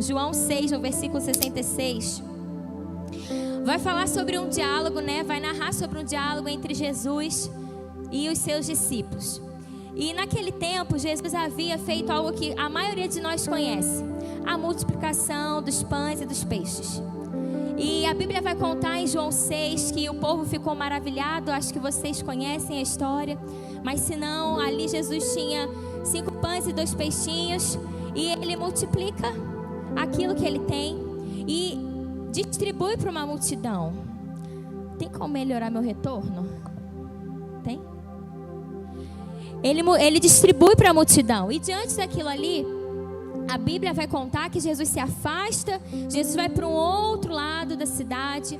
João 6, no versículo 66, vai falar sobre um diálogo, né? Vai narrar sobre um diálogo entre Jesus e os seus discípulos. E naquele tempo, Jesus havia feito algo que a maioria de nós conhece: a multiplicação dos pães e dos peixes. E a Bíblia vai contar em João 6 que o povo ficou maravilhado. Acho que vocês conhecem a história, mas se não, ali Jesus tinha 5 pães e 2 peixinhos, e ele multiplica aquilo que ele tem e distribui para uma multidão. Tem como melhorar meu retorno? Tem? Ele distribui para a multidão. E diante daquilo ali, a Bíblia vai contar que Jesus se afasta. Jesus vai para um outro lado da cidade.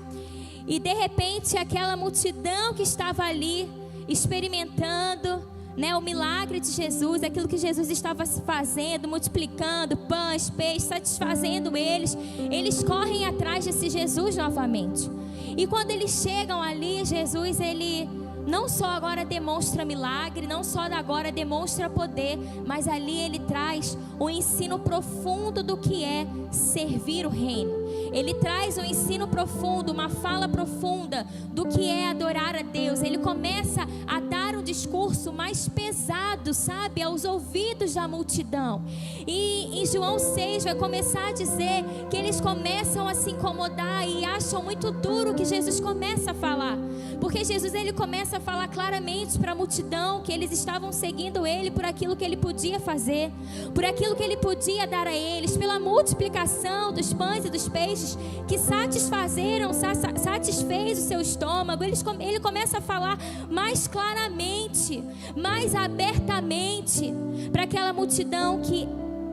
E de repente aquela multidão que estava ali experimentando, né, o milagre de Jesus, aquilo que Jesus estava fazendo, multiplicando pães, peixes, satisfazendo eles correm atrás desse Jesus novamente. E quando eles chegam ali, Jesus, ele não só agora demonstra milagre, não só agora demonstra poder, mas ali ele traz um ensino profundo do que é servir o reino. Ele traz um ensino profundo, uma fala profunda do que é adorar a Deus. Ele começa a dar um discurso mais pesado, sabe, aos ouvidos da multidão. E em João 6 vai começar a dizer que eles começam a se incomodar e acham muito duro o que Jesus começa a falar. Porque Jesus, ele começa a falar claramente para a multidão que eles estavam seguindo ele por aquilo que ele podia fazer, por aquilo que ele podia dar a eles, pela multiplicação dos pães e dos peixes que satisfez o seu estômago. Ele começa a falar mais claramente, mais abertamente para aquela multidão que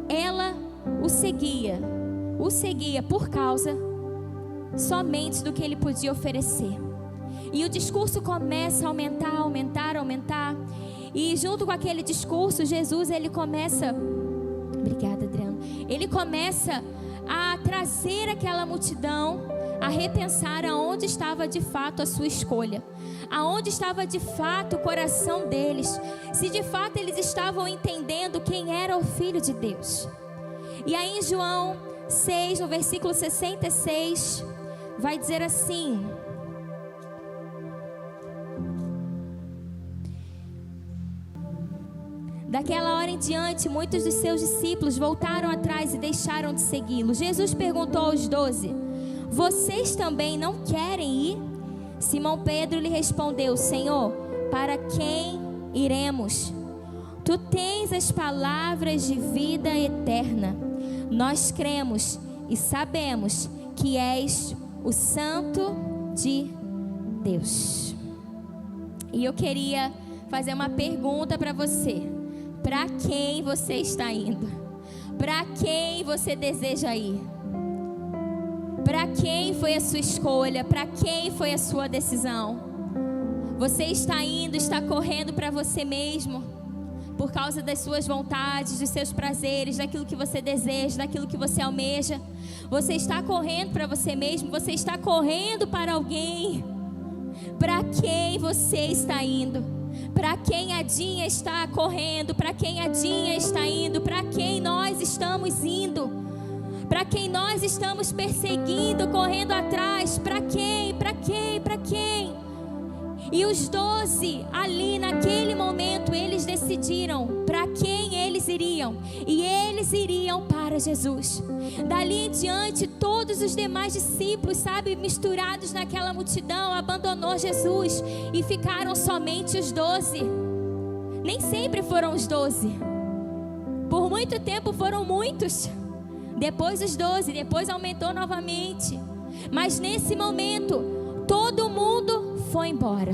ela o seguia por causa somente do que ele podia oferecer. E o discurso começa a aumentar. E junto com aquele discurso, Jesus, ele começa... Obrigada, Adriano. Ele começa a trazer aquela multidão a repensar aonde estava de fato a sua escolha, aonde estava de fato o coração deles, se de fato eles estavam entendendo quem era o Filho de Deus. E aí em João 6, no versículo 66, vai dizer assim: daquela hora em diante, muitos dos seus discípulos voltaram atrás e deixaram de segui-lo. Jesus perguntou aos 12: vocês também não querem ir? Simão Pedro lhe respondeu: Senhor, para quem iremos? Tu tens as palavras de vida eterna. Nós cremos e sabemos que és o Santo de Deus. E eu queria fazer uma pergunta para você. Para quem você está indo? Para quem você deseja ir? Para quem foi a sua escolha? Para quem foi a sua decisão? Você está indo, está correndo para você mesmo, por causa das suas vontades, dos seus prazeres, daquilo que você deseja, daquilo que você almeja? Você está correndo para você mesmo? Você está correndo para alguém? Para quem você está indo? Para quem a Dinha está correndo? Para quem a Dinha está indo? Para quem nós estamos indo? Para quem nós estamos perseguindo, correndo atrás? Para quem? Para quem? Para quem? E os 12 ali naquele momento, eles decidiram para quem eles iriam. E eles iriam para Jesus. Dali em diante, todos os demais discípulos, sabe, misturados naquela multidão, abandonou Jesus e ficaram somente os 12. Nem sempre foram os 12. Por muito tempo foram muitos. Depois os 12, depois aumentou novamente. Mas nesse momento, todo mundo foi embora.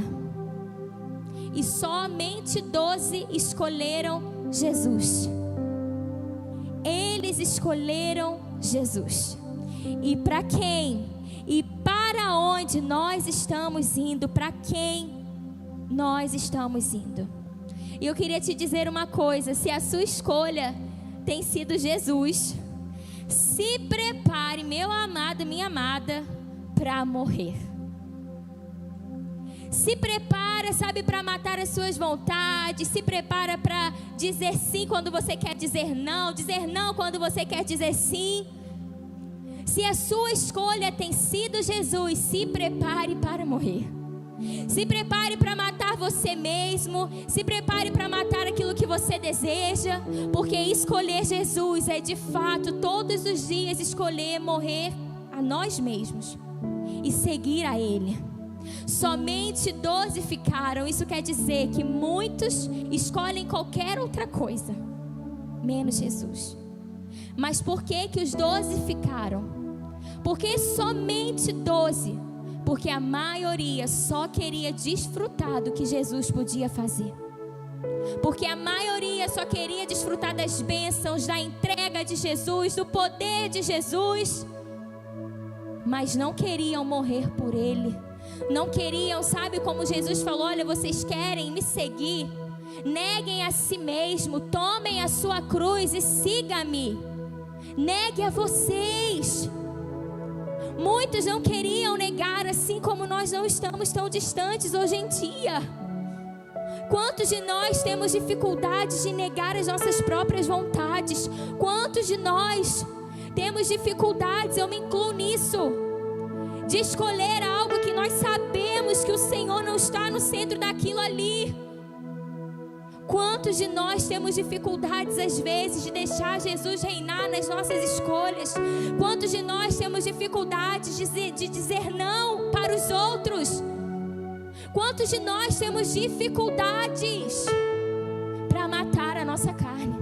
E somente 12 escolheram Jesus. Eles escolheram Jesus. E para quem? E para onde nós estamos indo? Para quem nós estamos indo? E eu queria te dizer uma coisa: se a sua escolha tem sido Jesus, se prepare, meu amado, minha amada, para morrer. Se prepara, sabe, para matar as suas vontades. Se prepara para dizer sim quando você quer dizer não quando você quer dizer sim. Se a sua escolha tem sido Jesus, se prepare para morrer. Se prepare para matar você mesmo. Se prepare para matar aquilo que você deseja. Porque escolher Jesus é de fato todos os dias escolher morrer a nós mesmos e seguir a Ele. Somente 12 ficaram. Isso quer dizer que muitos escolhem qualquer outra coisa menos Jesus. Mas por que que os 12 ficaram? Porque somente 12? Porque a maioria só queria desfrutar do que Jesus podia fazer. Porque a maioria só queria desfrutar das bênçãos, da entrega de Jesus, do poder de Jesus. Mas não queriam morrer por Ele. Não queriam, sabe como Jesus falou, olha, vocês querem me seguir? Neguem a si mesmo, tomem a sua cruz e siga-me. Negue a vocês. Muitos não queriam negar, assim como nós não estamos tão distantes hoje em dia. Quantos de nós temos dificuldades de negar as nossas próprias vontades? Quantos de nós temos dificuldades, eu me incluo nisso, de escolher algo que nós sabemos que o Senhor não está no centro daquilo ali? Quantos de nós temos dificuldades às vezes de deixar Jesus reinar nas nossas escolhas? Quantos de nós temos dificuldades de dizer não para os outros? Quantos de nós temos dificuldades para matar a nossa carne?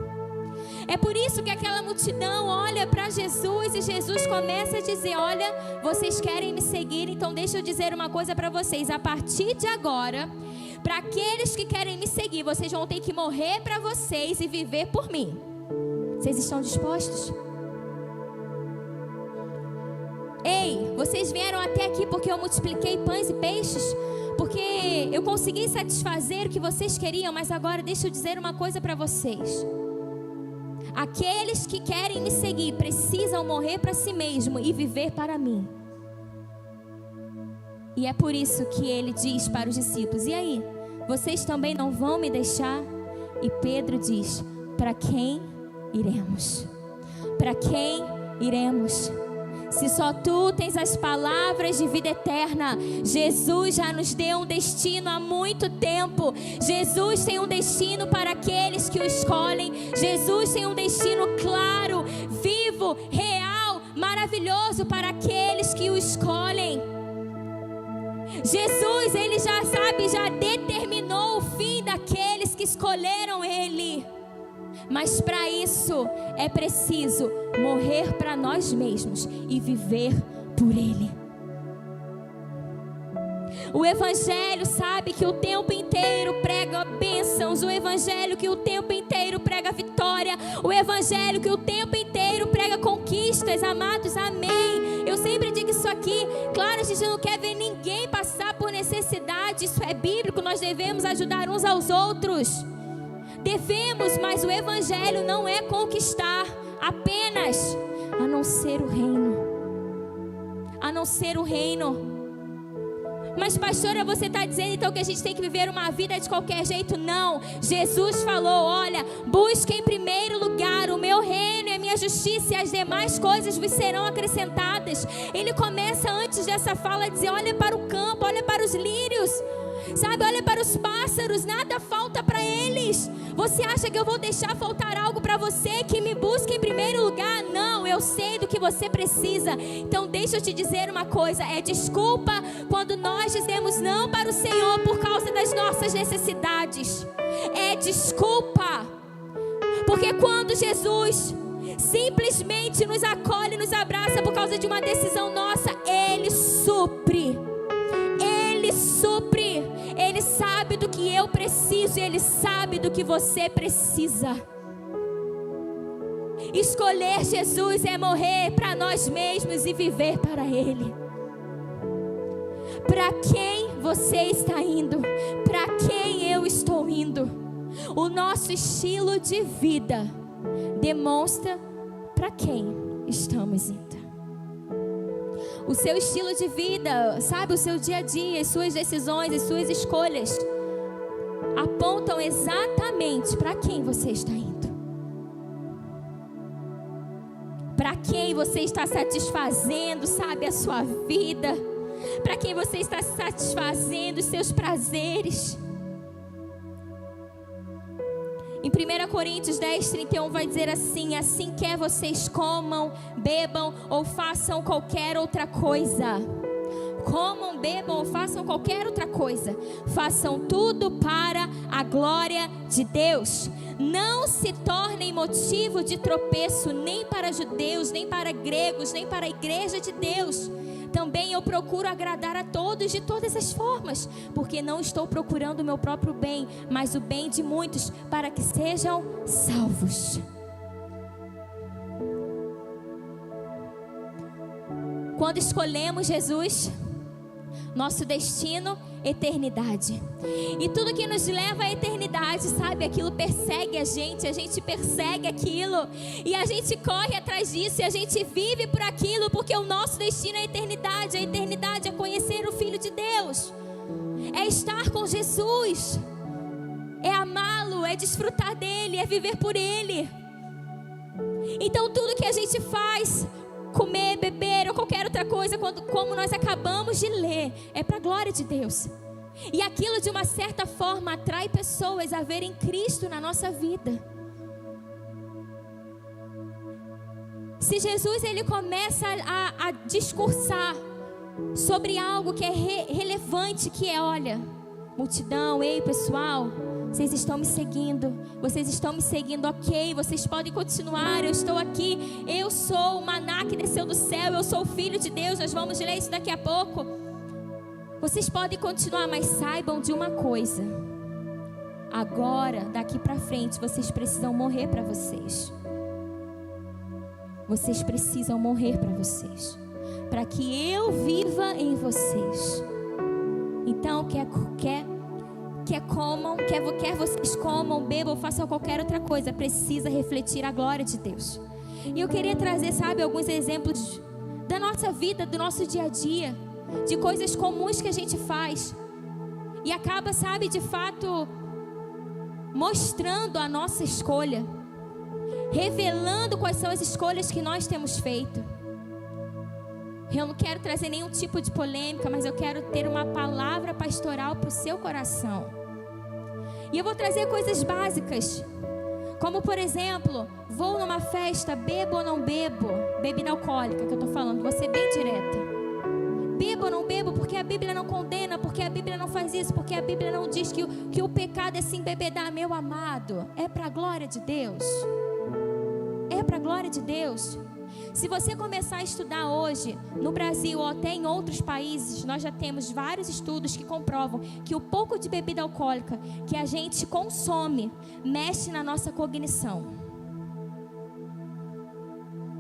É por isso que aquela multidão olha para Jesus e Jesus começa a dizer, olha, vocês querem me seguir, então deixa eu dizer uma coisa para vocês. A partir de agora, para aqueles que querem me seguir, vocês vão ter que morrer para vocês e viver por mim. Vocês estão dispostos? Ei, vocês vieram até aqui porque eu multipliquei pães e peixes? Porque eu consegui satisfazer o que vocês queriam, mas agora deixa eu dizer uma coisa para vocês. Aqueles que querem me seguir precisam morrer para si mesmo e viver para mim. E é por isso que ele diz para os discípulos, e aí, vocês também não vão me deixar? E Pedro diz, para quem iremos? Para quem iremos? Se só tu tens as palavras de vida eterna, Jesus já nos deu um destino há muito tempo. Jesus tem um destino para aqueles que o escolhem. Jesus tem um destino claro, vivo, real, maravilhoso para aqueles que o escolhem. Jesus, ele já sabe, já determinou o fim daqueles que escolheram ele. Mas para isso é preciso morrer para nós mesmos e viver por Ele. O Evangelho sabe que o tempo inteiro prega bênçãos. O Evangelho que o tempo inteiro prega vitória. O Evangelho que o tempo inteiro prega conquistas, amados, amém. Eu sempre digo isso aqui. Claro, a gente não quer ver ninguém passar por necessidade. Isso é bíblico, nós devemos ajudar uns aos outros. Devemos, mas o Evangelho não é conquistar apenas, a não ser o reino. A não ser o reino. Mas pastora, você está dizendo então que a gente tem que viver uma vida de qualquer jeito? Não. Jesus falou, olha, busque em primeiro lugar o meu reino e a minha justiça, e as demais coisas vos serão acrescentadas. Ele começa antes dessa fala a dizer, olha para o campo, olha para os lírios. Sabe, olha para os pássaros, nada falta para eles. Você acha que eu vou deixar faltar algo para você que me busca em primeiro lugar? Não, eu sei do que você precisa. Então deixa eu te dizer uma coisa, é desculpa quando nós dizemos não para o Senhor por causa das nossas necessidades. É desculpa. Porque quando Jesus simplesmente nos acolhe, nos abraça por causa de uma decisão nossa, Ele supre. Ele supre. Ele sabe do que eu preciso e Ele sabe do que você precisa. Escolher Jesus é morrer para nós mesmos e viver para Ele. Para quem você está indo? Para quem eu estou indo? O nosso estilo de vida demonstra para quem estamos indo. O seu estilo de vida, sabe, o seu dia a dia, as suas decisões, as suas escolhas apontam exatamente para quem você está indo. Para quem você está satisfazendo, sabe, a sua vida, para quem você está satisfazendo os seus prazeres. Em 1 Coríntios 10:31 vai dizer assim: assim quer vocês comam, bebam ou façam qualquer outra coisa. Comam, bebam ou façam qualquer outra coisa, façam tudo para a glória de Deus. Não se tornem motivo de tropeço nem para judeus, nem para gregos, nem para a igreja de Deus. Também eu procuro agradar a todos de todas as formas, porque não estou procurando o meu próprio bem, mas o bem de muitos, para que sejam salvos. Quando escolhemos Jesus, nosso destino, eternidade. E tudo que nos leva à eternidade, sabe, aquilo persegue a gente persegue aquilo, e a gente corre atrás disso, e a gente vive por aquilo, porque o nosso destino é a eternidade é conhecer o Filho de Deus, é estar com Jesus, é amá-lo, é desfrutar dele, é viver por ele. Então tudo que a gente faz, comer, beber ou qualquer outra coisa, como nós acabamos de ler, é para a glória de Deus. E aquilo de uma certa forma atrai pessoas a verem Cristo na nossa vida. Se Jesus ele começa a discursar sobre algo que é relevante, que é, olha, multidão, ei pessoal, vocês estão me seguindo, ok, vocês podem continuar, eu estou aqui, eu sou o maná que desceu do céu, eu sou o Filho de Deus, nós vamos ler isso daqui a pouco. Vocês podem continuar, mas saibam de uma coisa: agora, daqui para frente, vocês precisam morrer para vocês. Vocês precisam morrer para vocês, para que eu viva em vocês. Então, quer vocês comam, bebam, façam qualquer outra coisa, precisa refletir a glória de Deus. E eu queria trazer, sabe, alguns exemplos da nossa vida, do nosso dia a dia, de coisas comuns que a gente faz e acaba, sabe, de fato mostrando a nossa escolha, revelando quais são as escolhas que nós temos feito. Eu não quero trazer nenhum tipo de polêmica, mas eu quero ter uma palavra pastoral para o seu coração. E eu vou trazer coisas básicas, como por exemplo, vou numa festa, bebo ou não bebo, bebida alcoólica que eu estou falando, vou ser bem direta. Bebo ou não bebo, porque a Bíblia não condena, porque a Bíblia não faz isso, porque a Bíblia não diz que o pecado é se embebedar, meu amado. É para a glória de Deus. É para a glória de Deus. Se você começar a estudar hoje, no Brasil ou até em outros países, nós já temos vários estudos que comprovam que o pouco de bebida alcoólica que a gente consome mexe na nossa cognição.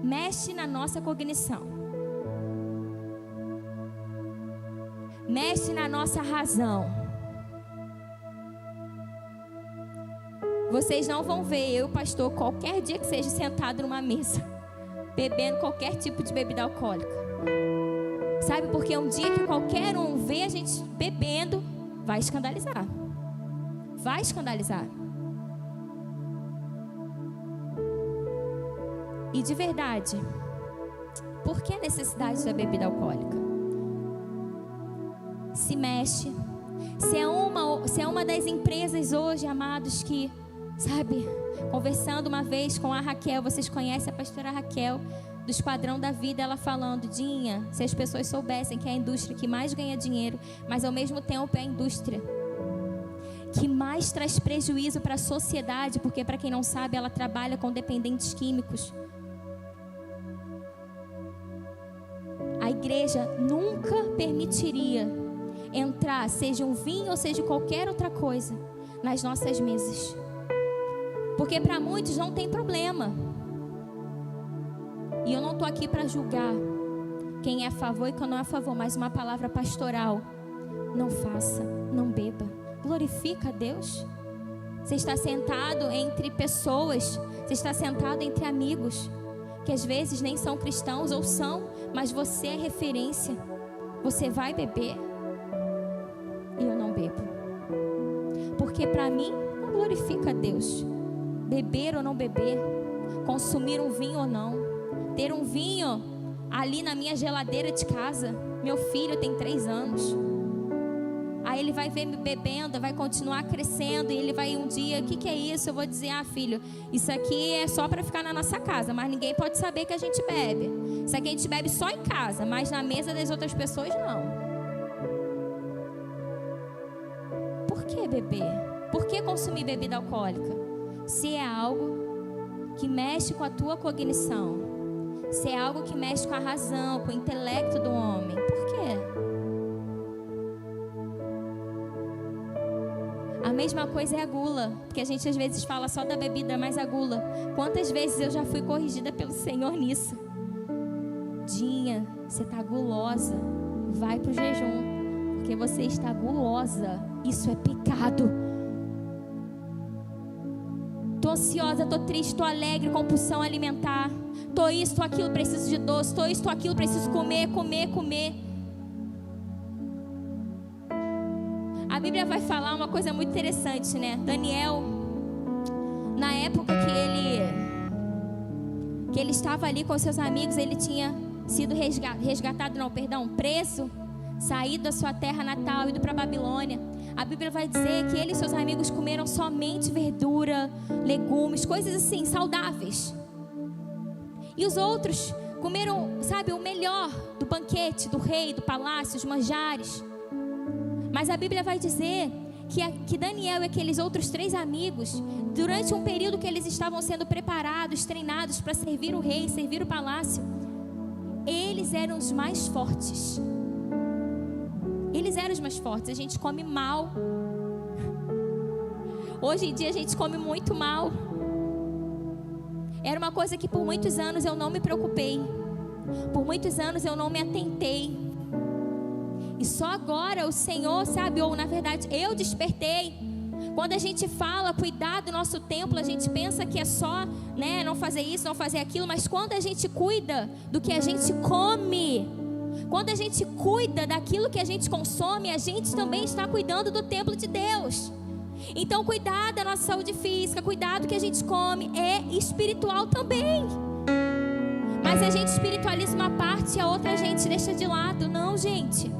Mexe na nossa cognição. Mexe na nossa razão. Vocês não vão ver eu, pastor, qualquer dia que seja sentado numa mesa bebendo qualquer tipo de bebida alcoólica. Sabe, porque um dia que qualquer um vê a gente bebendo, vai escandalizar. Vai escandalizar. E de verdade, por que a necessidade da bebida alcoólica? Se mexe. Se é uma das empresas hoje, amados, que, sabe, conversando uma vez com a Raquel, vocês conhecem a pastora Raquel, do Esquadrão da Vida, ela falando: Dinha, se as pessoas soubessem que é a indústria que mais ganha dinheiro, mas ao mesmo tempo é a indústria que mais traz prejuízo para a sociedade, porque, para quem não sabe, ela trabalha com dependentes químicos. A igreja nunca permitiria entrar, seja um vinho ou seja qualquer outra coisa, nas nossas mesas. Porque para muitos não tem problema. E eu não estou aqui para julgar quem é a favor e quem não é a favor, mas uma palavra pastoral: não faça, não beba. Glorifica a Deus. Você está sentado entre pessoas, você está sentado entre amigos que às vezes nem são cristãos ou são, mas você é referência. Você vai beber? E eu não bebo, porque para mim não glorifica a Deus. Beber ou não beber, consumir um vinho ou não, ter um vinho ali na minha geladeira de casa. Meu filho tem 3 anos. Aí ele vai ver me bebendo, vai continuar crescendo, e ele vai um dia, o que é isso? Eu vou dizer, filho, isso aqui é só para ficar na nossa casa, mas ninguém pode saber que a gente bebe. Isso aqui a gente bebe só em casa, mas na mesa das outras pessoas não. Por que beber? Por que consumir bebida alcoólica? Se é algo que mexe com a tua cognição, se é algo que mexe com a razão, com o intelecto do homem, por quê? A mesma coisa é a gula, porque a gente às vezes fala só da bebida, mas a gula. Quantas vezes eu já fui corrigida pelo Senhor nisso? Dinha, você está gulosa, vai para o jejum, porque você está gulosa, isso é pecado. Tô ansiosa, tô triste, tô alegre, compulsão alimentar, tô isso, tô aquilo, preciso de doce, tô isso, tô aquilo, preciso comer. A Bíblia vai falar uma coisa muito interessante, né? Daniel, na época que ele estava ali com seus amigos, ele tinha sido preso, saído da sua terra natal, ido para a Babilônia. A Bíblia vai dizer que ele e seus amigos comeram somente verdura, legumes, coisas assim, saudáveis. E os outros comeram, o melhor do banquete, do rei, do palácio, os manjares. Mas a Bíblia vai dizer que Daniel e aqueles outros 3 amigos, durante um período que eles estavam sendo preparados, treinados para servir o rei, servir o palácio, eles eram os mais fortes. Eles eram os mais fortes. A gente come mal. Hoje em dia a gente come muito mal. Era uma coisa que por muitos anos eu não me preocupei. Por muitos anos eu não me atentei. E só agora o Senhor, ou na verdade eu despertei. Quando a gente fala cuidar do nosso templo, a gente pensa que é só, não fazer isso, não fazer aquilo. Mas quando a gente cuida do que a gente come, quando a gente cuida daquilo que a gente consome, a gente também está cuidando do templo de Deus. Então cuidar da nossa saúde física, cuidar do que a gente come é espiritual também. Mas a gente espiritualiza uma parte e a outra a gente deixa de lado. Não, gente.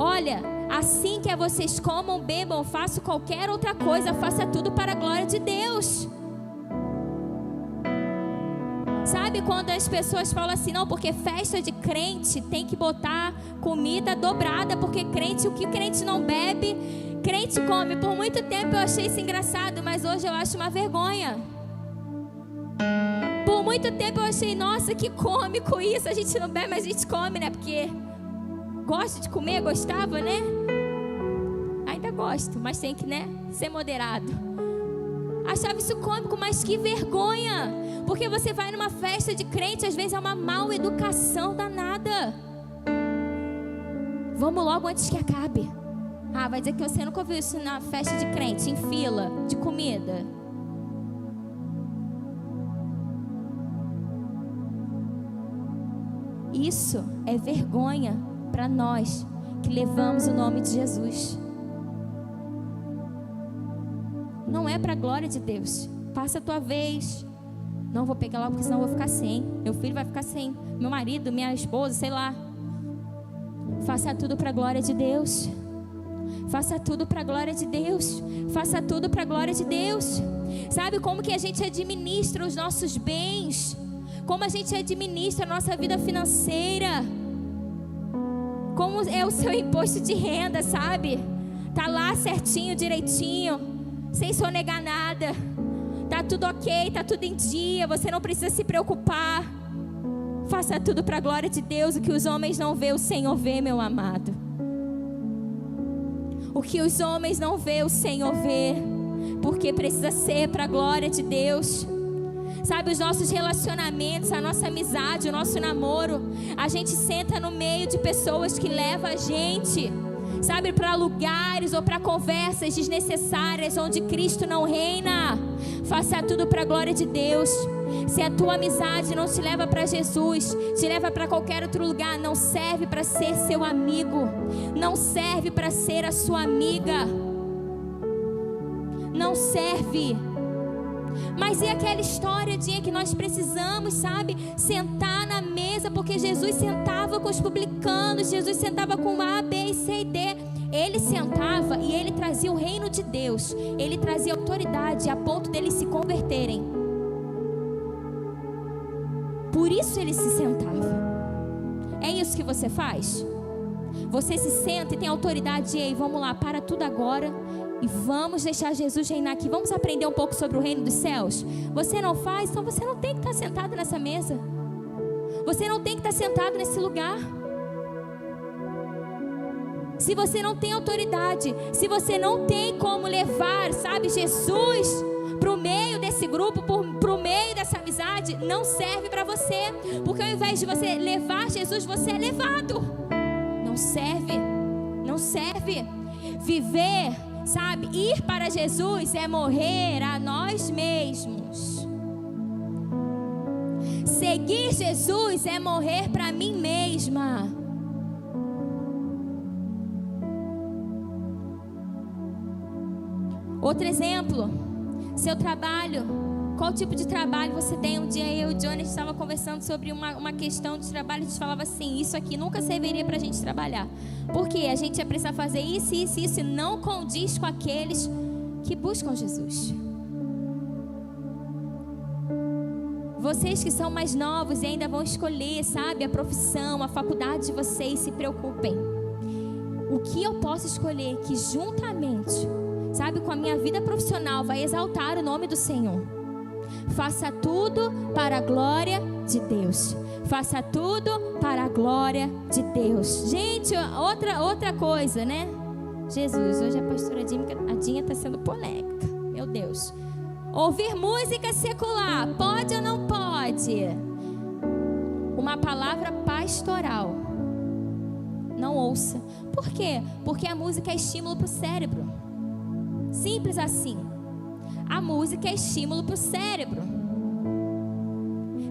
Olha, assim que vocês comam, bebam, façam qualquer outra coisa, faça tudo para a glória de Deus. Sabe quando as pessoas falam assim, não, porque festa de crente tem que botar comida dobrada, porque crente, o que crente não bebe, crente come. Por muito tempo eu achei isso engraçado, mas hoje eu acho uma vergonha. Por muito tempo eu achei, nossa, que cômico isso, a gente não bebe, mas a gente come, né? Porque gosto de comer, gostava, né? Ainda gosto, mas tem que, ser moderado. Achava isso cômico, mas que vergonha. Porque você vai numa festa de crente, às vezes é uma mal educação danada. Vamos logo antes que acabe. Vai dizer que você nunca ouviu isso na festa de crente, em fila de comida. Isso é vergonha para nós que levamos o nome de Jesus. Não é para a glória de Deus. Passa a tua vez. Não vou pegar lá porque senão eu vou ficar sem. Meu filho vai ficar sem. Meu marido, minha esposa, sei lá. Faça tudo para a glória de Deus. Faça tudo para a glória de Deus. Faça tudo para a glória de Deus. Sabe como que a gente administra os nossos bens? Como a gente administra a nossa vida financeira? Como é o seu imposto de renda, sabe? Tá lá certinho, direitinho, sem sonegar nada. Tá tudo ok, tá tudo em dia. Você não precisa se preocupar. Faça tudo para a glória de Deus. O que os homens não vê, o Senhor vê, meu amado. O que os homens não vê, o Senhor vê. Porque precisa ser para a glória de Deus. Sabe, os nossos relacionamentos, a nossa amizade, o nosso namoro, a gente senta no meio de pessoas que levam a gente, sabe, para lugares ou para conversas desnecessárias onde Cristo não reina. Faça tudo para a glória de Deus. Se a tua amizade não te leva para Jesus, te leva para qualquer outro lugar, não serve para ser seu amigo, não serve para ser a sua amiga, não serve. Mas e aquela história de que nós precisamos, sabe, sentar na mesa, porque Jesus sentava com os publicanos, Jesus sentava com A, B, C e D. Ele sentava e ele trazia o reino de Deus, ele trazia autoridade a ponto deles se converterem. Por isso ele se sentava. É isso que você faz? Você se senta e tem autoridade. Ei, vamos lá, para tudo agora e vamos deixar Jesus reinar aqui. Vamos aprender um pouco sobre o reino dos céus. Você não faz, então você não tem que estar sentado nessa mesa. Você não tem que estar sentado nesse lugar. Se você não tem autoridade, se você não tem como levar, sabe, Jesus para o meio desse grupo, para o meio dessa amizade, não serve para você. Porque ao invés de você levar Jesus, você é levado. Não serve, não serve. Viver, sabe, ir para Jesus é morrer a nós mesmos. Seguir Jesus é morrer para mim mesma. Outro exemplo, seu trabalho. Qual tipo de trabalho você tem? Um dia eu e o Johnny estava conversando sobre uma questão de trabalho. A gente falava assim, isso aqui nunca serviria para a gente trabalhar. Porque a gente ia precisar fazer isso, isso, isso, e não condiz com aqueles que buscam Jesus. Vocês que são mais novos e ainda vão escolher, sabe, a profissão, a faculdade de vocês, se preocupem. O que eu posso escolher que juntamente, sabe, com a minha vida profissional vai exaltar o nome do Senhor. Faça tudo para a glória de Deus. Faça tudo para a glória de Deus. Gente, outra coisa, né? Jesus, hoje a pastora Dinha está sendo polêmica. Meu Deus. Ouvir música secular, pode ou não pode? Uma palavra pastoral, não ouça. Por quê? Porque a música é estímulo para o cérebro. Simples assim. A música é estímulo para o cérebro.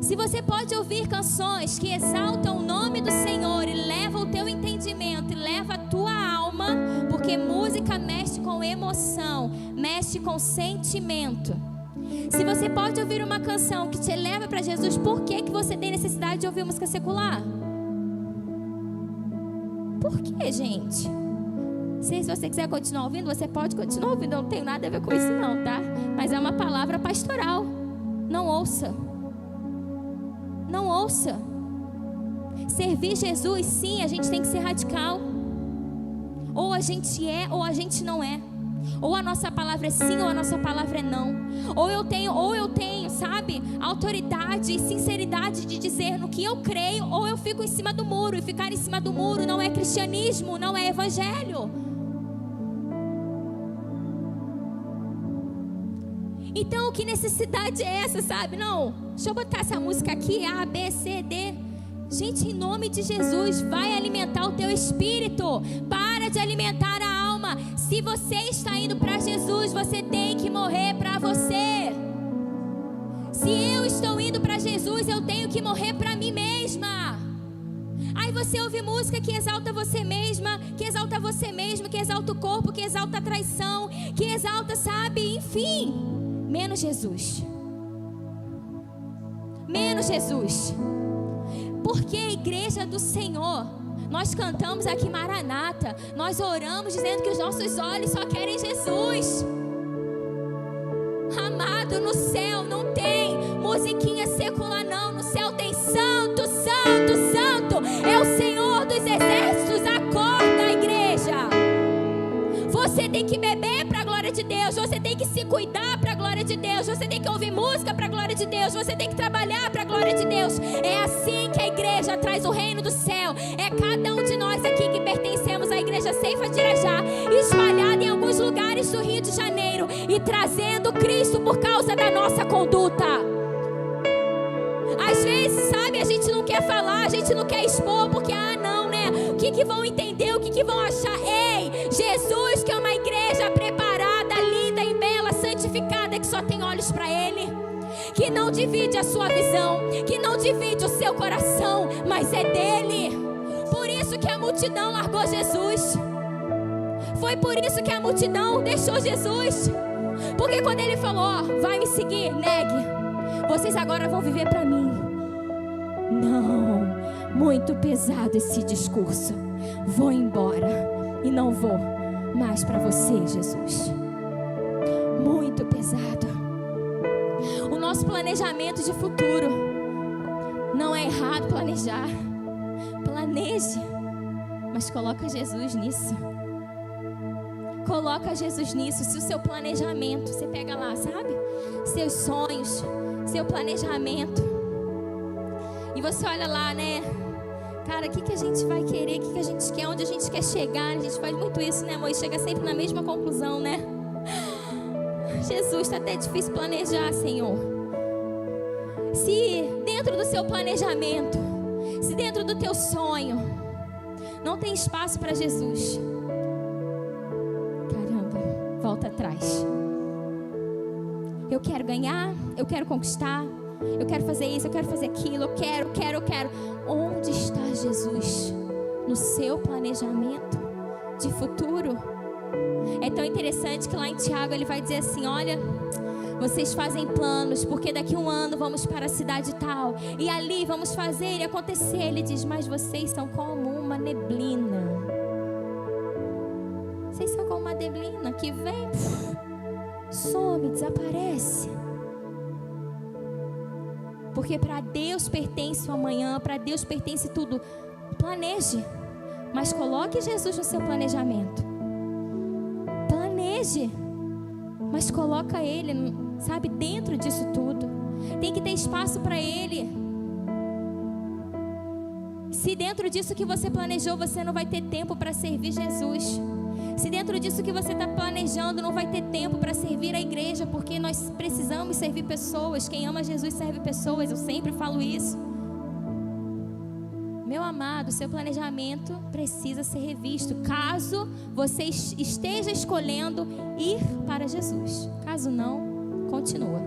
Se você pode ouvir canções que exaltam o nome do Senhor e levam o teu entendimento e leva a tua alma, porque música mexe com emoção, mexe com sentimento. Se você pode ouvir uma canção que te leva para Jesus, por que você tem necessidade de ouvir música secular? Por que, gente? Se você quiser continuar ouvindo, você pode continuar ouvindo. Eu não tenho nada a ver com isso não, tá? Mas é uma palavra pastoral. Não ouça. Não ouça. Servir Jesus, sim, a gente tem que ser radical. Ou a gente é, ou a gente não é. Ou a nossa palavra é sim, ou a nossa palavra é não. Ou eu tenho, sabe, autoridade e sinceridade de dizer no que eu creio, ou eu fico em cima do muro. E ficar em cima do muro não é cristianismo, não é evangelho. Então, que necessidade é essa, sabe? Não, deixa eu botar essa música aqui, A, B, C, D. Gente, em nome de Jesus, vai alimentar o teu espírito. Para de alimentar a alma. Se você está indo para Jesus, você tem que morrer para você. Se eu estou indo para Jesus, eu tenho que morrer para mim mesma. Aí você ouve música que exalta você mesma, que exalta você mesmo, que exalta o corpo, que exalta a traição, que exalta, sabe, enfim, menos Jesus. Menos Jesus. Porque a igreja do Senhor, nós cantamos aqui Maranata, nós oramos dizendo que os nossos olhos só querem Jesus. Amado, no céu não tem musiquinha secular não, no céu tem santo, santo, santo, é o Senhor dos exércitos. Acorda, igreja. Você tem que beber para a glória de Deus, você tem que se cuidar para a glória de Deus, você tem que ouvir música para a glória de Deus, você tem que trabalhar para a glória de Deus. É assim que a igreja traz o reino do céu. É cada um de nós aqui que pertencemos à igreja Ceifa de Irajá, espalhada em alguns lugares do Rio de Janeiro, e trazendo Cristo por causa da nossa conduta. Às vezes, sabe, a gente não quer falar, a gente não quer expor, porque, não, né? O que vão entender, o que vão achar? Ei, Jesus, que é uma igreja preparada, linda e bela, santificada, que só tem olhos para Ele, que não divide a sua visão, que não divide o seu coração, mas é dele. Por isso que a multidão largou Jesus. Foi por isso que a multidão deixou Jesus. Porque quando ele falou, ó, vai me seguir, negue, vocês agora vão viver para mim. Não, muito pesado esse discurso. Vou embora e não vou mais para você, Jesus. Muito pesado. O nosso planejamento de futuro não é errado planejar. Planeje, mas coloca Jesus nisso. Coloca Jesus nisso. Se o seu planejamento, você pega lá, sabe? Seus sonhos, seu planejamento, e você olha lá, né? Cara, o que a gente vai querer? O que a gente quer? Onde a gente quer chegar? A gente faz muito isso, né, amor? E chega sempre na mesma conclusão, né? Jesus, está até difícil planejar, Senhor. Se dentro do seu planejamento, se dentro do teu sonho não tem espaço para Jesus, caramba, volta atrás. Eu quero ganhar, eu quero conquistar, eu quero fazer isso, eu quero fazer aquilo, eu quero. Onde está Jesus no seu planejamento de futuro? É tão interessante que lá em Tiago ele vai dizer assim, olha, vocês fazem planos, porque daqui a 1 ano vamos para a cidade tal, e ali vamos fazer e acontecer. Ele diz, mas vocês são como uma neblina. Vocês são como uma neblina que vem, some, desaparece. Porque para Deus pertence o amanhã, para Deus pertence tudo. Planeje, mas coloque Jesus no seu planejamento. Planeje, mas coloca Ele, sabe, dentro disso tudo. Tem que ter espaço para Ele. Se dentro disso que você planejou, você não vai ter tempo para servir Jesus. Se dentro disso que você está planejando, não vai ter tempo para servir a igreja, porque nós precisamos servir pessoas. Quem ama Jesus serve pessoas, eu sempre falo isso. Meu amado, seu planejamento precisa ser revisto, caso você esteja escolhendo ir para Jesus. Caso não, continua.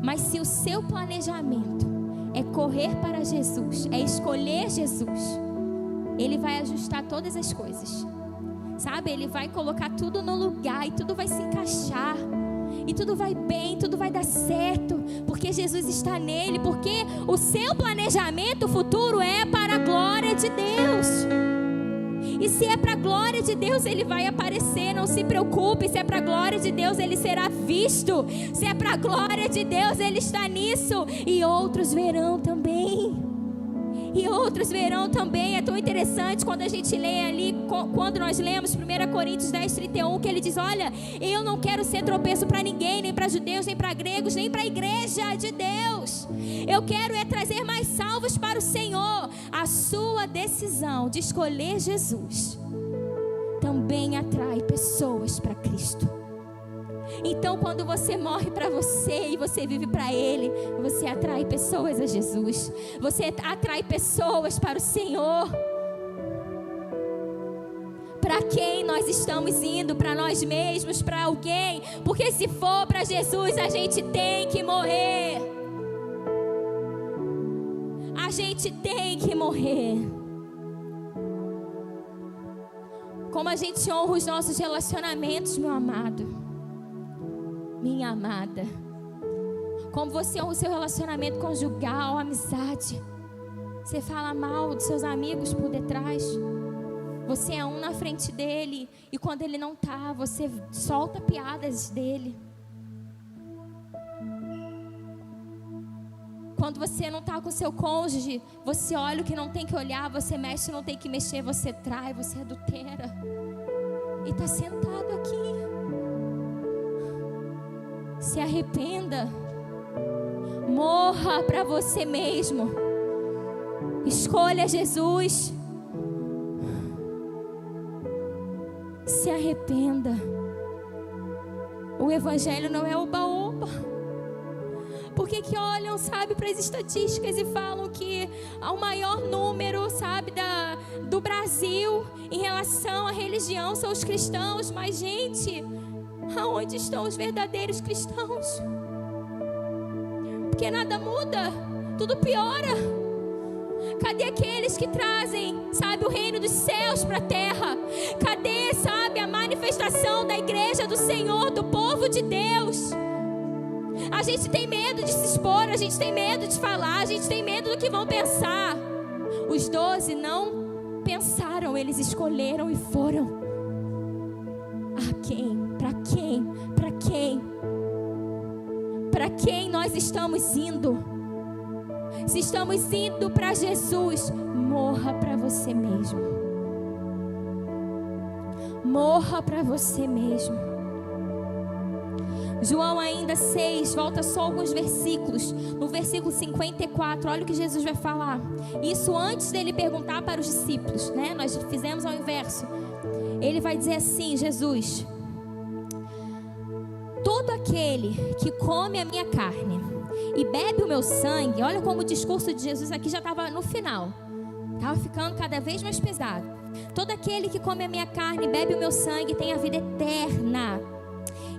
Mas se o seu planejamento é correr para Jesus, é escolher Jesus, Ele vai ajustar todas as coisas, sabe? Ele vai colocar tudo no lugar e tudo vai se encaixar. E tudo vai bem, tudo vai dar certo, porque Jesus está nele, porque o seu planejamento futuro é para a glória de Deus. E se é para a glória de Deus, Ele vai aparecer, não se preocupe. Se é para a glória de Deus, Ele será visto. Se é para a glória de Deus, Ele está nisso. E outros verão também. E outros verão também. É tão interessante quando a gente lê ali, quando nós lemos 1 Coríntios 10:31, que ele diz, olha, eu não quero ser tropeço para ninguém, nem para judeus, nem para gregos, nem para a igreja de Deus. Eu quero trazer mais salvos para o Senhor. A sua decisão de escolher Jesus também atrai pessoas para Cristo. Então quando você morre para você e você vive para Ele, você atrai pessoas a Jesus. Você atrai pessoas para o Senhor. Para quem nós estamos indo? Para nós mesmos? Para alguém? Porque se for para Jesus, a gente tem que morrer. A gente tem que morrer. Como a gente honra os nossos relacionamentos, meu amado, minha amada. Como você honra o seu relacionamento conjugal, amizade. Você fala mal dos seus amigos por detrás. Você é um na frente dele, e quando ele não está, você solta piadas dele. Quando você não está com seu cônjuge, você olha o que não tem que olhar, você mexe, não tem que mexer, você trai, você adultera. E está sentado aqui. Se arrependa. Morra para você mesmo. Escolha Jesus. Se arrependa. O evangelho não é oba-oba. Por que olham, sabe, para as estatísticas e falam que há o maior número, sabe, do Brasil em relação à religião são os cristãos? Mas, gente, aonde estão os verdadeiros cristãos? Porque nada muda, tudo piora. Cadê aqueles que trazem, sabe, o reino dos céus para a terra? Cadê, sabe, a manifestação manifestação da igreja do Senhor, do povo de Deus. A gente tem medo de se expor, a gente tem medo de falar, a gente tem medo do que vão pensar. Os 12 não pensaram, eles escolheram e foram. A quem? Para quem? Para quem? Para quem nós estamos indo? Se estamos indo para Jesus, morra para você mesmo. Morra para você mesmo. João ainda 6, volta só alguns versículos. No versículo 54, olha o que Jesus vai falar. Isso antes dele perguntar para os discípulos, né? Nós fizemos ao inverso. Ele vai dizer assim, Jesus: todo aquele que come a minha carne e bebe o meu sangue. Olha como o discurso de Jesus aqui já estava no final, estava ficando cada vez mais pesado. Todo aquele que come a minha carne e bebe o meu sangue tem a vida eterna,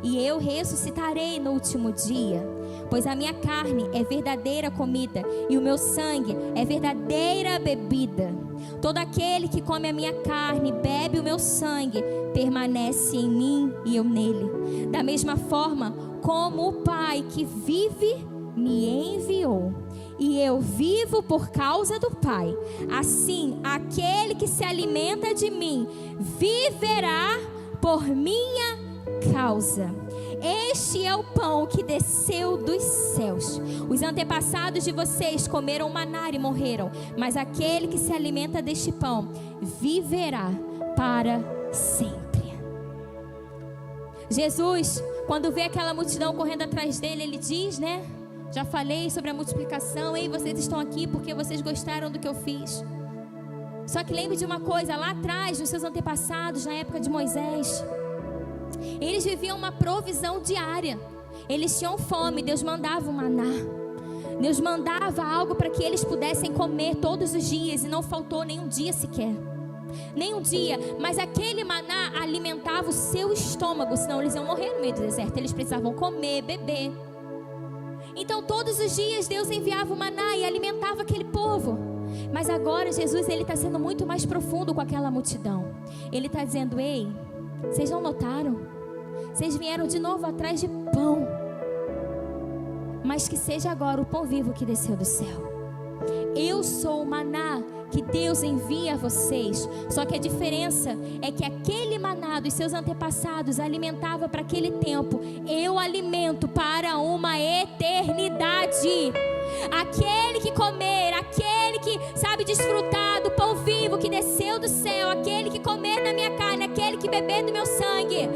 e eu ressuscitarei no último dia. Pois a minha carne é verdadeira comida e o meu sangue é verdadeira bebida. Todo aquele que come a minha carne e bebe o meu sangue permanece em mim e eu nele. Da mesma forma como o Pai que vive me enviou, e eu vivo por causa do Pai, assim aquele que se alimenta de mim viverá por minha causa. Este é o pão que desceu dos céus. Os antepassados de vocês comeram maná e morreram, mas aquele que se alimenta deste pão viverá para sempre. Jesus, quando vê aquela multidão correndo atrás dele, ele diz, né? Já falei sobre a multiplicação. Ei, vocês estão aqui porque vocês gostaram do que eu fiz. Só que lembre de uma coisa, lá atrás, nos seus antepassados, na época de Moisés, eles viviam uma provisão diária. Eles tinham fome, Deus mandava o maná. Deus mandava algo para que eles pudessem comer todos os dias, e não faltou nenhum dia sequer. Nem um dia, mas aquele maná alimentava o seu estômago, senão eles iam morrer no meio do deserto. Eles precisavam comer, beber. Então todos os dias Deus enviava o maná e alimentava aquele povo. Mas agora Jesus, ele está sendo muito mais profundo com aquela multidão. Ele está dizendo: ei, vocês não notaram? Vocês vieram de novo atrás de pão, mas que seja agora o pão vivo que desceu do céu. Eu sou o maná que Deus envia a vocês. Só que a diferença é que aquele maná dos seus antepassados alimentava para aquele tempo. Eu alimento para uma eternidade. Aquele que comer, aquele que sabe desfrutar do pão vivo que desceu do céu, aquele que comer da minha carne, aquele que beber do meu sangue,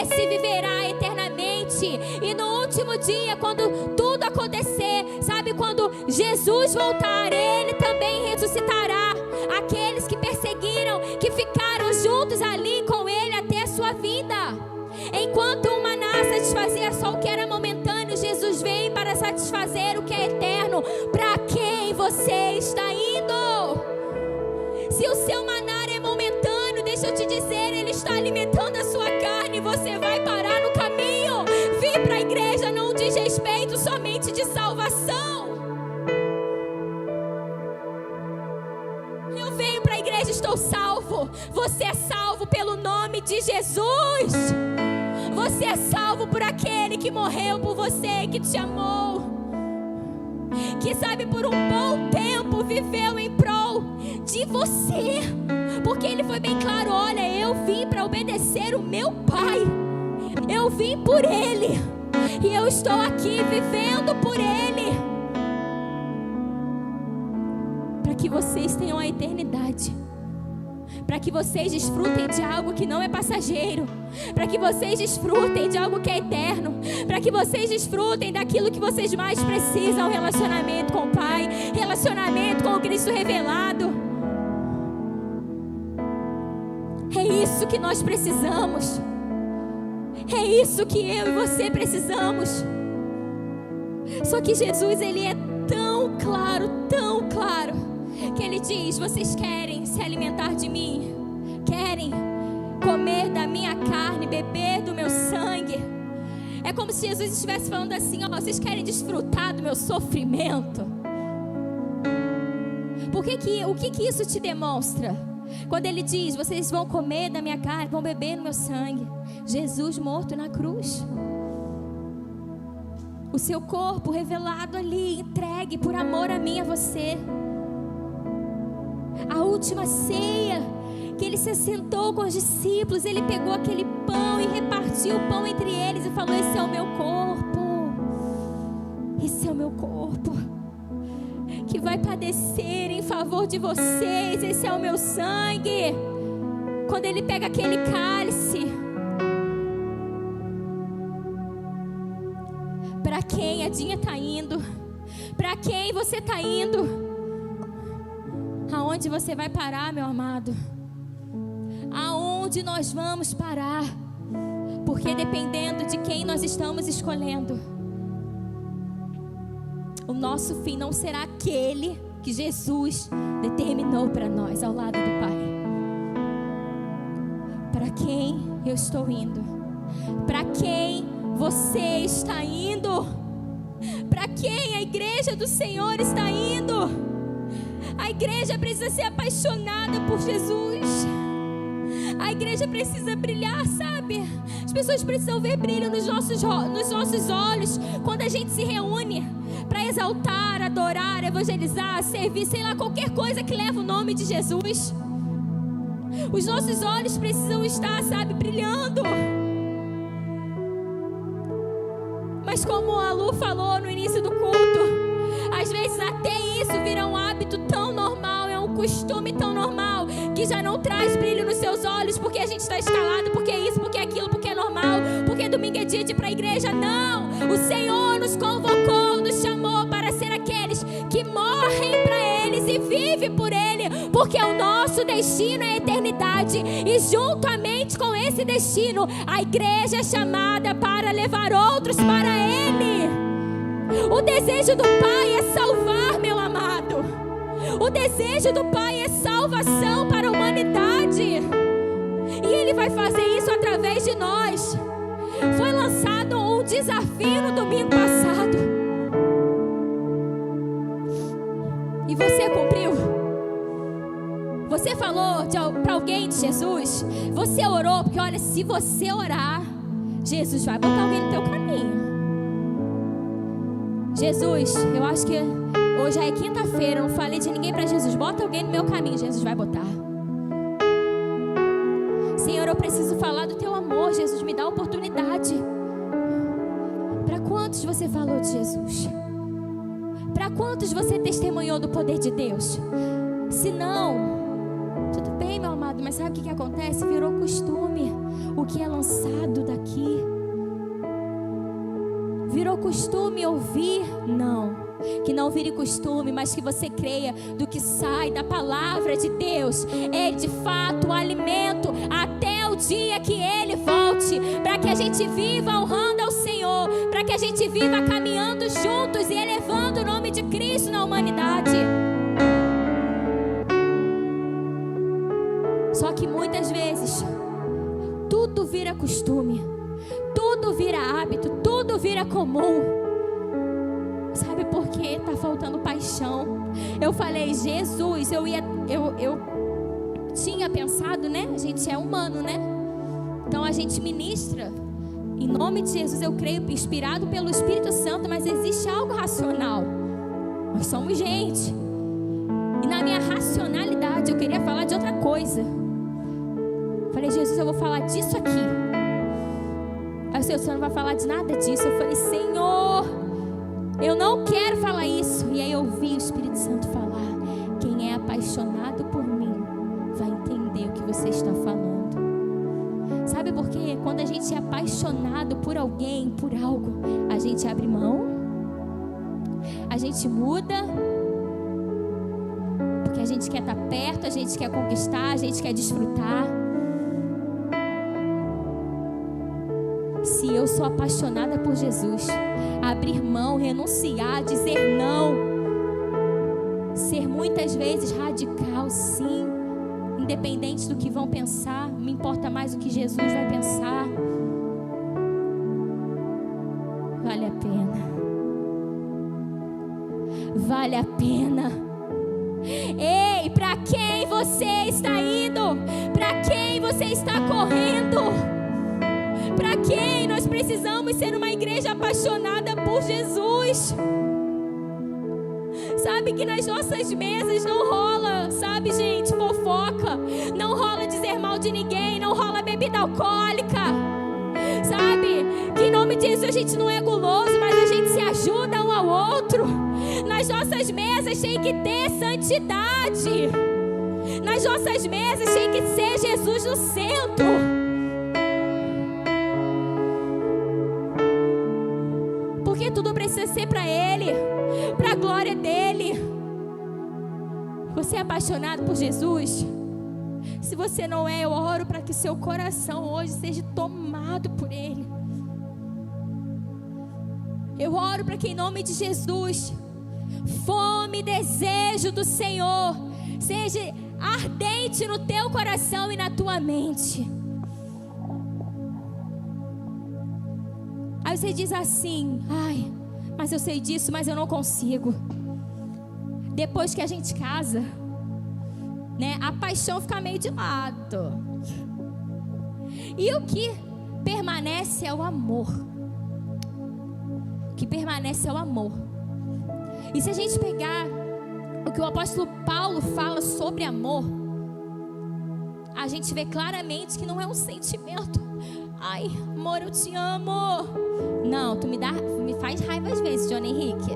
esse viverá eternamente. E no último dia, quando tudo acontecer, sabe, quando Jesus voltar, ele também ressuscitará aqueles que perseguiram, que ficaram juntos ali com ele até a sua vinda. Enquanto o maná satisfazia só o que era momentâneo, Jesus veio para satisfazer o que é eterno. Para quem você está indo? Se o seu maná é momentâneo, deixa eu te dizer, ele está alimentando a sua carne. Você vai parar no caminho. Vir para a igreja não diz respeito somente de salvação. Eu venho para a igreja, estou salvo. Você é salvo pelo nome de Jesus. Você é salvo por aquele que morreu por você, que te amou, que sabe, por um bom tempo viveu em prol de você, porque ele foi bem claro: olha, eu vim para obedecer o meu Pai, eu vim por ele, e eu estou aqui vivendo por ele, para que vocês tenham a eternidade, para que vocês desfrutem de algo que não é passageiro, para que vocês desfrutem de algo que é eterno, para que vocês desfrutem daquilo que vocês mais precisam: relacionamento com o Pai, relacionamento com o Cristo revelado. É isso que nós precisamos, é isso que eu e você precisamos. Só que Jesus, ele é tão claro, que ele diz: vocês querem se alimentar de mim? Querem comer da minha carne, beber do meu sangue? É como se Jesus estivesse falando assim: ó, vocês querem desfrutar do meu sofrimento? O que isso te demonstra? Quando ele diz: vocês vão comer da minha carne, vão beber no meu sangue. Jesus morto na cruz. O seu corpo revelado ali, entregue por amor a mim e a você. A última ceia, que ele se assentou com os discípulos, ele pegou aquele pão e repartiu o pão entre eles e falou: esse é o meu corpo, esse é o meu corpo, que vai padecer em favor de vocês, esse é o meu sangue. Quando ele pega aquele cálice, para quem a Dinha está indo? Para quem você está indo? Aonde você vai parar, meu amado? Aonde nós vamos parar? Porque dependendo de quem nós estamos escolhendo, o nosso fim não será aquele que Jesus determinou para nós ao lado do Pai. Para quem eu estou indo? Para quem você está indo? Para quem a igreja do Senhor está indo? A igreja precisa ser apaixonada por Jesus. A igreja precisa brilhar, sabe? As pessoas precisam ver brilho nos nossos olhos quando a gente se reúne para exaltar, adorar, evangelizar, servir, sei lá, qualquer coisa que leva o nome de Jesus. Os nossos olhos precisam estar, sabe, brilhando. Mas como a Lu falou no início do culto, às vezes até isso vira um hábito tão normal, é um costume tão normal, que já não traz brilho nos seus olhos, porque a gente está escalado, porque é isso, porque é aquilo, porque é normal, porque domingo é dia de ir para a igreja. Não, o Senhor nos convocou, nos chamou para ser aqueles que morrem para eles e vivem por Ele, porque o nosso destino é a eternidade, e juntamente com esse destino, a igreja é chamada para levar outros para Ele. O desejo do Pai é salvar, meu amado. O desejo do Pai é salvação para a humanidade. E Ele vai fazer isso através de nós. Foi lançado um desafio no domingo passado. E você cumpriu? Você falou para alguém de Jesus? Você orou? Porque olha, se você orar, Jesus vai botar alguém no teu caminho. Jesus, eu acho que hoje é quinta-feira, eu não falei de ninguém para Jesus. Bota alguém no meu caminho, Jesus vai botar. Senhor, eu preciso falar do teu amor, Jesus, me dá a oportunidade. Para quantos você falou de Jesus? Para quantos você testemunhou do poder de Deus? Se não, tudo bem, meu amado, mas sabe o que acontece? Virou costume. O que é lançado daqui virou costume ouvir? Não, que não vire costume, mas que você creia do que sai da palavra de Deus. É de fato o alimento até o dia que Ele volte, para que a gente viva honrando ao Senhor, para que a gente viva caminhando juntos e elevando o nome de Cristo na humanidade. Só que muitas vezes tudo vira costume, tudo vira hábito, tudo vira comum. Sabe por quê? Tá faltando paixão. Eu falei, Jesus, eu tinha pensado, né? A gente é humano, né? Então a gente ministra em nome de Jesus, eu creio, inspirado pelo Espírito Santo, mas existe algo racional. Nós somos gente. E na minha racionalidade eu queria falar de outra coisa. Falei, Jesus, eu vou falar disso aqui. Aí o Senhor não vai falar de nada disso. Eu falei, Senhor, eu não quero falar isso. E aí eu ouvi o Espírito Santo falar: quem é apaixonado por mim vai entender o que você está falando. Sabe por quê? Quando a gente é apaixonado por alguém, por algo, a gente abre mão, a gente muda, porque a gente quer estar perto, a gente quer conquistar, a gente quer desfrutar. Se eu sou apaixonada por Jesus, abrir mão, renunciar, dizer não, ser muitas vezes radical, sim, independente do que vão pensar, me importa mais o que Jesus vai pensar. Vale a pena. Vale a pena. Ei, para quem você está indo? você está correndo? Para quem? Nós precisamos ser uma igreja apaixonada por Jesus. Sabe que nas nossas mesas não rola, sabe, gente, fofoca. Não rola dizer mal de ninguém. Não rola bebida alcoólica. Sabe? Que em nome disso a gente não é guloso, mas a gente se ajuda um ao outro. Nas nossas mesas tem que ter santidade. Nas nossas mesas tem que ser Jesus no centro. Porque tudo precisa ser para Ele, para a glória dEle. Você é apaixonado por Jesus? Se você não é, eu oro para que seu coração hoje seja tomado por Ele. Eu oro para que em nome de Jesus, fome e desejo do Senhor seja ardente no teu coração e na tua mente. Aí você diz assim: ai, mas eu sei disso, mas eu não consigo. Depois que a gente casa, né, a paixão fica meio de lado. E o que permanece é o amor. O que permanece é o amor. E se a gente pegar o que o apóstolo Paulo fala sobre amor, a gente vê claramente que não é um sentimento. Ai, amor, eu te amo. Não, tu me faz raiva às vezes, Johnny Henrique.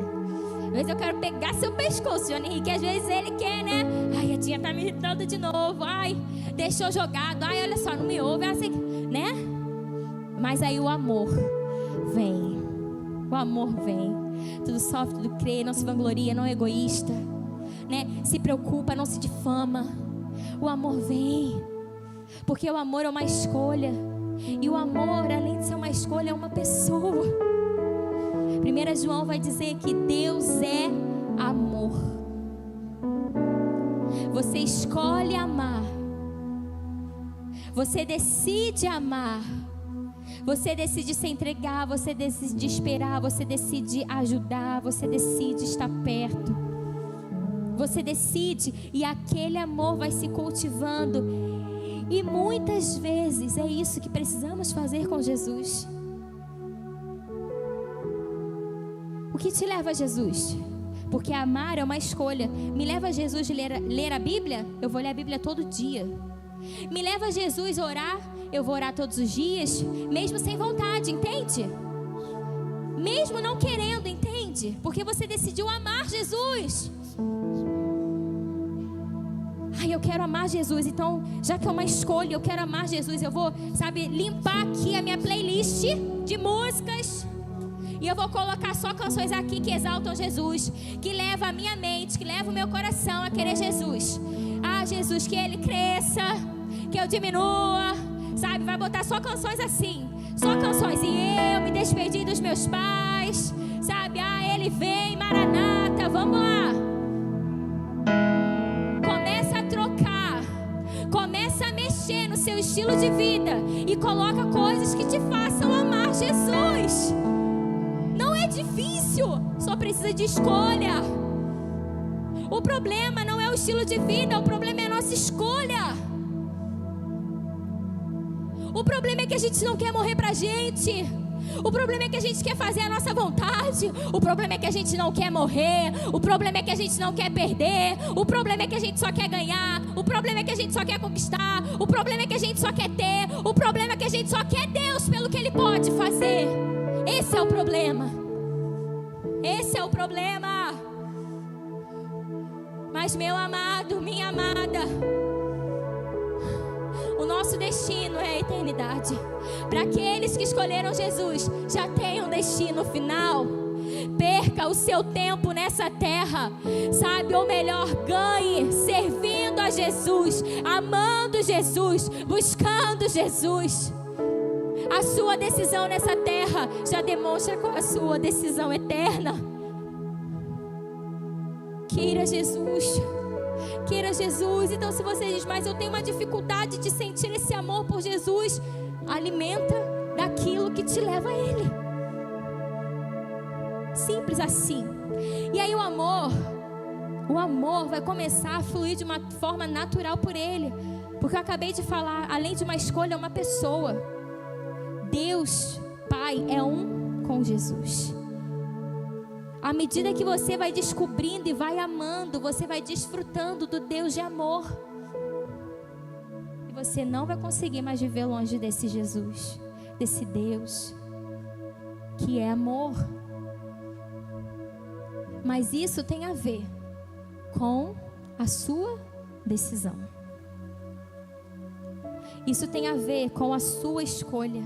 Às vezes eu quero pegar seu pescoço, Johnny Henrique. Às vezes ele quer, né? Ai, a tia tá me irritando de novo. Ai, deixou jogado. Ai, olha só, não me ouve, assim, né? Mas aí o amor vem. O amor vem. Tudo sofre, tudo crê, não se vangloria, não é egoísta, né? Se preocupa, não se difama. O amor vem. Porque o amor é uma escolha. E o amor, além de ser uma escolha, é uma pessoa. 1 João vai dizer que Deus é amor. Você escolhe amar. Você decide amar. Você decide se entregar. Você decide esperar. Você decide ajudar. Você decide estar perto. Você decide, e aquele amor vai se cultivando. E muitas vezes é isso que precisamos fazer com Jesus. O que te leva a Jesus? Porque amar é uma escolha. Me leva a Jesus ler a Bíblia? Eu vou ler a Bíblia todo dia. Me leva a Jesus orar? Eu vou orar todos os dias, mesmo sem vontade, entende? Mesmo não querendo, entende? Porque você decidiu amar Jesus. Ai, eu quero amar Jesus, então, já que é uma escolha, eu quero amar Jesus, eu vou, sabe, limpar aqui a minha playlist de músicas. E eu vou colocar só canções aqui que exaltam Jesus, que levam a minha mente, que levam o meu coração a querer Jesus. Ah, Jesus, que Ele cresça, que eu diminua, sabe? Vai botar só canções assim, só canções. E eu me despedi dos meus pais, sabe? Ah, Ele vem, Maranata, vamos lá. Começa a trocar, começa a mexer no seu estilo de vida e coloca coisas que te façam amar Jesus. Não é difícil, só precisa de escolha. O problema não é o estilo de vida, o problema é a nossa escolha. O problema é que a gente não quer morrer pra gente. O problema é que a gente quer fazer a nossa vontade. O problema é que a gente não quer morrer. O problema é que a gente não quer perder. O problema é que a gente só quer ganhar. O problema é que a gente só quer conquistar. O problema é que a gente só quer ter. O problema é que a gente só quer Deus pelo que Ele pode fazer. Esse é o problema. Esse é o problema. Mas meu amado, minha amada, o nosso destino é a eternidade. Para aqueles que escolheram Jesus, já tem um destino final. Perca o seu tempo nessa terra, sabe? Ou melhor, ganhe servindo a Jesus, amando Jesus, buscando Jesus. A sua decisão nessa terra já demonstra qual é a sua decisão eterna. Queira Jesus. Queira Jesus. Então, se você diz, mas eu tenho uma dificuldade de sentir esse amor por Jesus, alimenta daquilo que te leva a Ele. Simples assim. E aí o amor vai começar a fluir de uma forma natural por Ele. Porque eu acabei de falar, além de uma escolha, é uma pessoa. Deus, Pai, é um com Jesus. À medida que você vai descobrindo e vai amando, você vai desfrutando do Deus de amor. E você não vai conseguir mais viver longe desse Jesus, desse Deus, que é amor. Mas isso tem a ver com a sua decisão. Isso tem a ver com a sua escolha.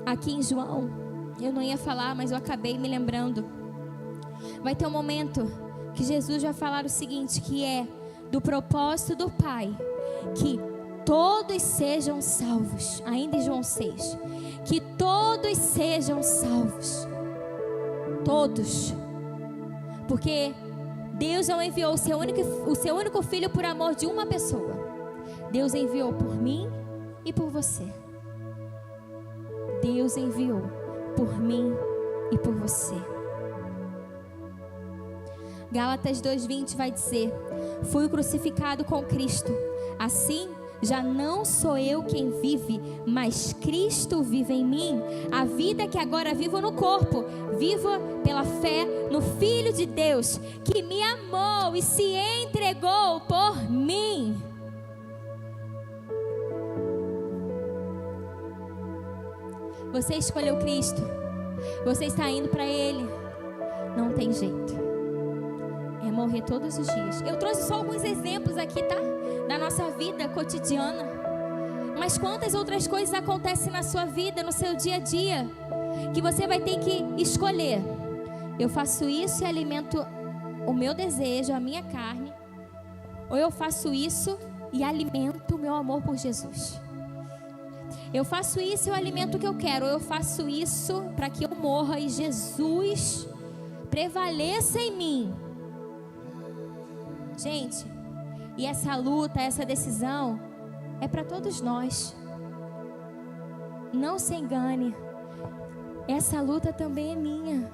Aqui em João, eu não ia falar, mas eu acabei me lembrando. Vai ter um momento que Jesus vai falar o seguinte, que é do propósito do Pai, que todos sejam salvos. Ainda em João 6, que todos sejam salvos. Todos. Porque Deus não enviou o seu único filho por amor de uma pessoa. Deus enviou por mim e por você. Deus enviou por mim e por você. Gálatas 2:20 vai dizer: fui crucificado com Cristo. Assim, já não sou eu quem vive, mas Cristo vive em mim. A vida que agora vivo no corpo, vivo pela fé no Filho de Deus, que me amou e se entregou por mim. Você escolheu Cristo, você está indo para Ele, não tem jeito, é morrer todos os dias. Eu trouxe só alguns exemplos aqui, tá? Da nossa vida cotidiana. Mas quantas outras coisas acontecem na sua vida, no seu dia a dia, que você vai ter que escolher. Eu faço isso e alimento o meu desejo, a minha carne, ou eu faço isso e alimento o meu amor por Jesus. Eu faço isso e eu alimento o que eu quero, ou eu faço isso para que eu morra e Jesus prevaleça em mim. Gente, e essa luta, essa decisão é para todos nós. Não se engane, essa luta também é minha.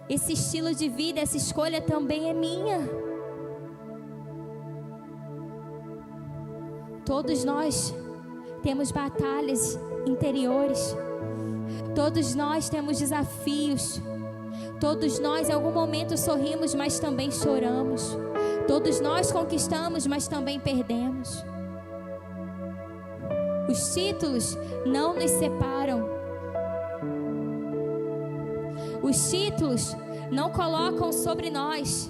Esse estilo de vida, essa escolha também é minha. Todos nós temos batalhas interiores. Todos nós temos desafios. Todos nós em algum momento sorrimos, mas também choramos. Todos nós conquistamos, mas também perdemos. Os títulos não nos separam. Os títulos não colocam sobre nós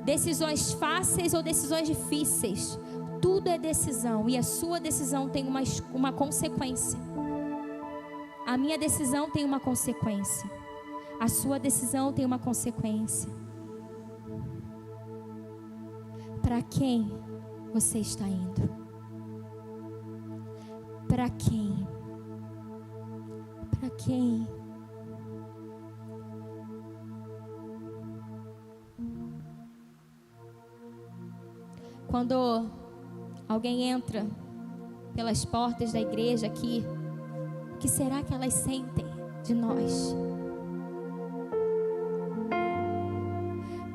decisões fáceis ou decisões difíceis. Tudo é decisão e a sua decisão tem uma consequência. A minha decisão tem uma consequência. A sua decisão tem uma consequência. Para quem você está indo? Para quem? Para quem? Quando alguém entra pelas portas da igreja aqui, o que será que elas sentem de nós?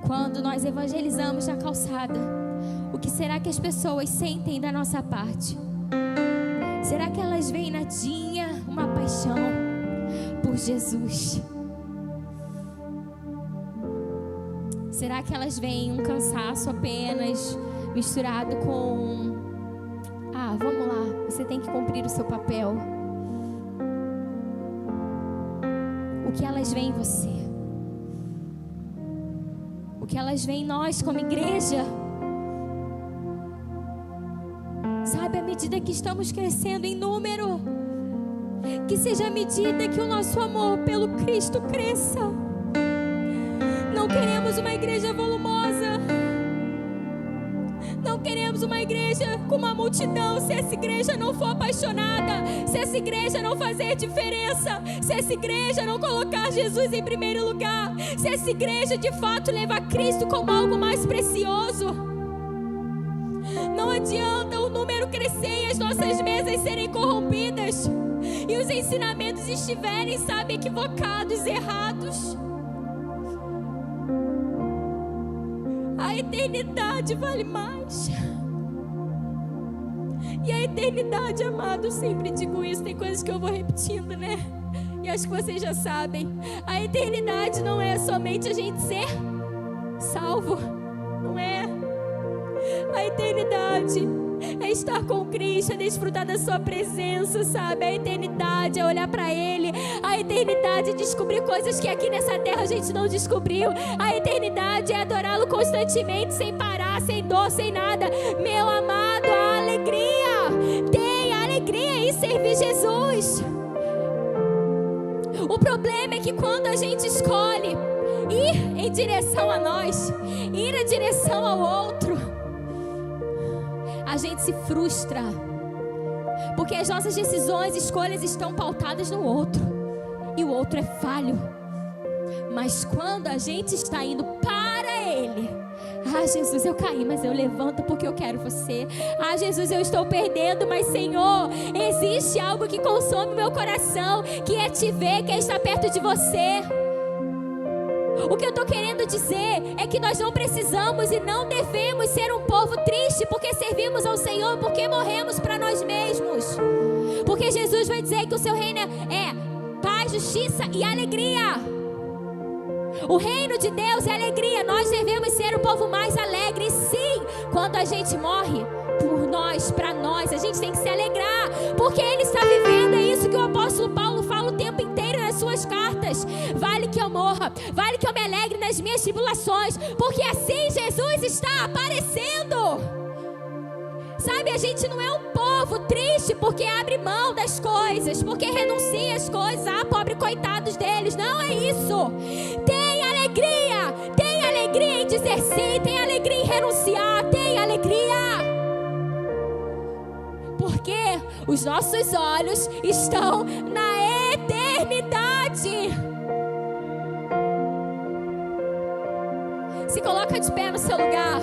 Quando nós evangelizamos na calçada, o que será que as pessoas sentem da nossa parte? Será que elas veem na Dinha uma paixão por Jesus? Será que elas veem um cansaço apenas misturado com vamos lá, você tem que cumprir o seu papel? O que elas veem em você? O que elas veem em nós como igreja? Sabe, à medida que estamos crescendo em número, que seja à medida que o nosso amor pelo Cristo cresça. Não queremos uma igreja volumosa. Não não queremos uma igreja com uma multidão se essa igreja não for apaixonada, se essa igreja não fazer diferença, se essa igreja não colocar Jesus em primeiro lugar, se essa igreja de fato levar Cristo como algo mais precioso. Não adianta o número crescer e as nossas mesas serem corrompidas e os ensinamentos estiverem, sabe, equivocados, errados. A eternidade vale mais. E a eternidade, amado, eu sempre digo isso, tem coisas que eu vou repetindo, né? E acho que vocês já sabem. A eternidade não é somente a gente ser salvo, não é. A eternidade é estar com Cristo, é desfrutar da sua presença, sabe? A eternidade é olhar para Ele. A eternidade é descobrir coisas que aqui nessa terra a gente não descobriu. A eternidade é adorá-lo constantemente, sem parar, sem dor, sem nada. Meu amado, a alegria, tem alegria em servir Jesus. O problema é que quando a gente escolhe ir em direção a nós, ir em direção ao outro, a gente se frustra, porque as nossas decisões e escolhas estão pautadas no outro, e o outro é falho. Mas quando a gente está indo para Ele, Jesus, eu caí, mas eu levanto porque eu quero você. Jesus, eu estou perdendo, mas Senhor, existe algo que consome meu coração, que é te ver, que é estar perto de você. O que eu estou querendo dizer é que nós não precisamos e não devemos ser um povo triste porque servimos ao Senhor, porque morremos para nós mesmos. Porque Jesus vai dizer que o seu reino é paz, justiça e alegria. O reino de Deus é alegria. Nós devemos ser o povo mais alegre. E sim, quando a gente morre por nós, para nós, a gente tem que se alegrar, porque Ele está vivendo. É isso que o apóstolo Paulo fala o tempo inteiro nas suas cartas. Vale que eu morra, vale que eu me alegre nas minhas tribulações, porque assim Jesus está aparecendo. Sabe, a gente não é um povo triste porque abre mão das coisas, porque renuncia às coisas. Pobre coitados deles. Não é isso. Tem alegria em dizer sim, tem alegria em renunciar, tem alegria. Porque os nossos olhos estão na eternidade. Se coloca de pé no seu lugar.